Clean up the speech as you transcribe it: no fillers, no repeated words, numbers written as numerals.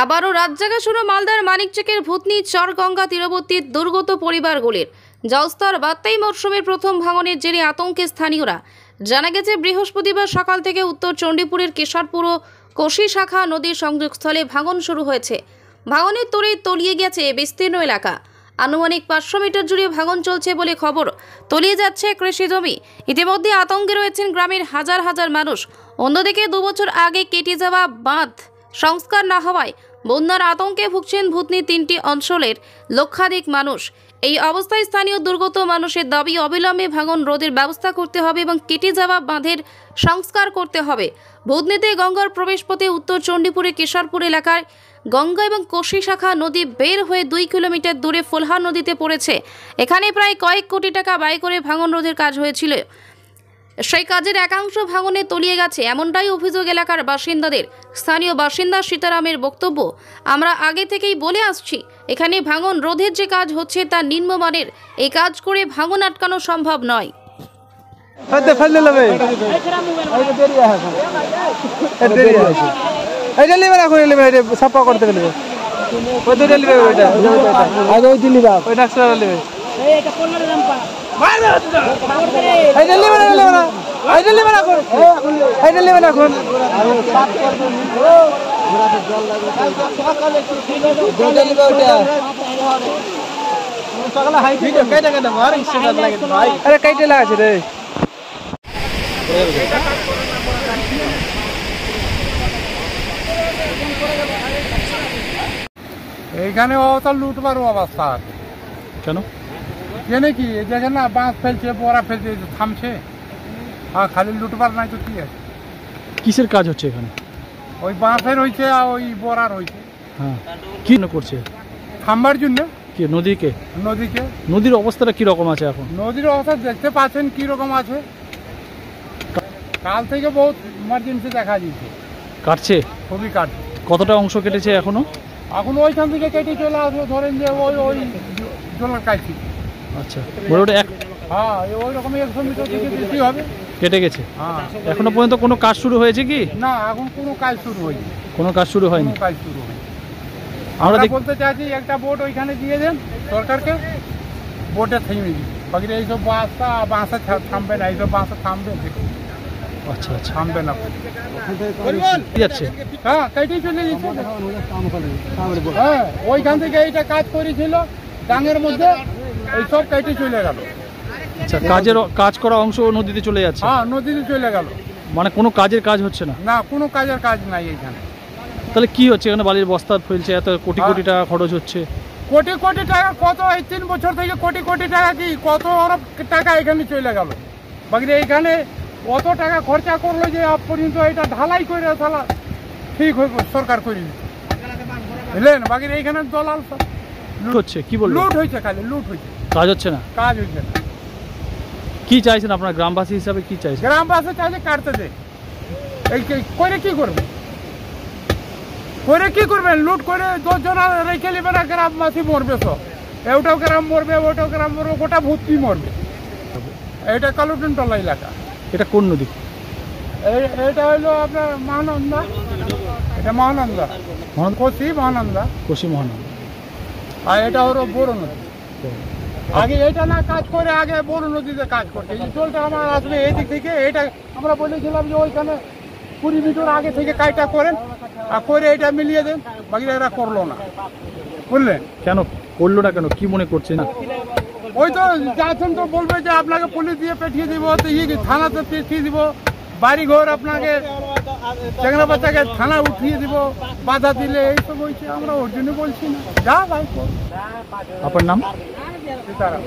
আবারও রাত জাগা শুরু মালদার মানিকচকের ভূতনি চরগঙ্গা তীরবর্তী দুর্গত পরিবারগুলির। জলস্তর বাড়তেই মরশুমের প্রথম ভাঙনের জেরে আতঙ্কে স্থানীয়রা। জানা গেছে বৃহস্পতিবার সকাল থেকে উত্তর চণ্ডীপুরের কেশরপুর ও কোশি শাখা নদীর সংযোগস্থলে ভাঙন শুরু হয়েছে। ভাঙনের তোড়ে তলিয়ে গেছে বিস্তীর্ণ এলাকা। আনুমানিক 500 মিটার জুড়ে ভাঙন চলছে বলে খবর। তলিয়ে যাচ্ছে কৃষি জমি। ইতিমধ্যে আতঙ্কে রয়েছেন গ্রামের হাজার হাজার মানুষ। অন্যদিকে 2 বছর আগে কেটে যাওয়া বাঁধ সংস্কার না হওয়ায় বন্যার আতঙ্কে ভুগছেন ভূতনি 3টি অঞ্চলের লক্ষাধিক মানুষ। এই অবস্থায় স্থানীয় দুর্গত মানুষের দাবি অবিলম্বে ভাঙন রোধের ব্যবস্থা করতে হবে এবং কেটে যাওয়া বাঁধের সংস্কার করতে হবে। ভূতনিতে গঙ্গার প্রবেশপথে উত্তর চণ্ডীপুরে কেশরপুর এলাকায় গঙ্গা এবং কোশি শাখা নদী বের হয়ে 2 কিলোমিটার দূরে ফোলহার নদীতে পড়েছে। এখানে প্রায় কয়েক কোটি টাকা ব্যয় করে ভাঙন রোধের কাজ হয়েছিল। সেই কাজের একাংশ ভাঙনে তলিয়ে গেছে, এমনটাই অভিযোগ এলাকার বাসিন্দাদের। স্থানীয় বাসিন্দা সীতারামের বক্তব্য, আমরা আগে থেকেই বলে আসছি এখানে ভাঙন রোধের যে কাজ হচ্ছে তা নিম্নমানের। এই কাজ করে ভাঙন আটকানো সম্ভব নয়। এইখানে অবস্থা লুটবার অবস্থা আছে। কেন জেনে কি দেখেন না, বাঁশ ফেলছে, বড়া ফেলছে, থামছে। আর খালি লুটবার নাই তো কি আছে। কিসের কাজ হচ্ছে এখানে? ওই বাঁশের হয়েছে আর ওই বড়ার হয়েছে। হ্যাঁ, কি করছে? থামবার জন্য। কি নদীকে? নদীকে। নদীর অবস্থাটা কি রকম আছে এখন? নদীর অবস্থা দেখতে পাচ্ছেন কি রকম আছে। কাল থেকে বহুত ইমার্জেন্সি দেখা দিচ্ছে। কাটছে? খুবই কাটছে। কতটা অংশ কেটেছে এখনো? এখন ওইখান থেকে কেটে চলে আসবে, ধরেন যে ওই ওই জলের কাছে। আচ্ছা, মোটামুটি হ্যাঁ, ওই রকম 100 মিটার থেকে বেশি হবে। কেটে গেছে। হ্যাঁ, এখনো পর্যন্ত কোনো কাজ শুরু হয়েছে কি? না, এখন কোনো কাজ শুরু হয়নি। কোনো কাজ শুরু হয়নি। কাজ শুরু হয়নি। আমরা বলতে চাইছি একটা বোট ওইখানে দিয়ে দেন সরকারকে, বোটে থেমে দিই। বাকি এইসব বাঁশা থামবে না, এইসব বাঁশা থামবে। আচ্ছা আচ্ছা, থামবে না। যাচ্ছে। হ্যাঁ, কেটেই চলে যাচ্ছে। হ্যাঁ, ওইখান থেকে এইটা কাজ করেছিল ডাঙের মধ্যে, এইসব কেটে চলে গেল। আচ্ছা, কাজ করা অংশ নদীতে চলে যাচ্ছে। হ্যাঁ, নদীতে চলে গেল। মানে কোনো কাজের কাজ হচ্ছে না? না, কোনো কাজের কাজ নাই এইখানে। তাহলে কি হচ্ছে এখানে? বালির বস্তা ফেলছে, এত কোটি কোটি টাকা খরচ হচ্ছে। কোটি কোটি টাকা কত? এই 3 বছর থেকে কোটি কোটি টাকা কি কত অরব টাকা এখানে চলে গেল। বাকি এইখানে কত টাকা খরচা করলো যে আজ পর্যন্ত এটা ঢালাই করে তাহলে ঠিক হয়ে সরকার করে দিচ্ছে, বুঝলেন। বাকি এইখানে দলাল লুট হচ্ছে। কি বলবো? লুট হয়েছে, খালি লুট হয়েছে, কাজ হচ্ছে না। কাজ হয়েছে না। কি চাইছেন আপনার গ্রামবাসী হিসাবে? কি চাইছেন? গ্রামবাসী চাইছে কাটতে দে। এই করে কি করবে? করে কি করবেন? লুট করে 10 জন রেখে নেবে না, গ্রামবাসী মরবে সব। এটাও গ্রাম মরবে, ওটাও গ্রাম মরবে, গোটা ভূতনি মরবে। এটা কালুটনটলা এলাকা। এটা কোন নদী? এটা হইলো আপনার মহানন্দা। এটা মহানন্দা, কোশি মহানন্দা। কোশি মহানন্দা। আর এটা হলো বড় নদী। আগে এটা না কাজ করে, আগে বড় নদীতে কাজ করছে। এই জলটা আমার আসবে এই দিক থেকে। এটা আমরা বলেছিলাম যে ওইখানে 20 মিটার আগে থেকে কাজটা করেন আর করে এটা মিলিয়ে দেন। বাকি এরা করলো না, বুঝলেন। কেন করলো না? কেন কি মনে করছে না? ওই তো যাচ্ছেন তো বলবে যে আপনাকে পুলিশ দিয়ে পাঠিয়ে দিব, থানাতে পাঠিয়ে দিব, বাড়ি ঘর আপনাকে চেংড়া বাচ্চাকে থানা উঠিয়ে দিব বাধা দিলে। এইসব হয়েছে, আমরা ওর জন্য বলছি না। যা ভাই। আপনার নাম? সীতারাম।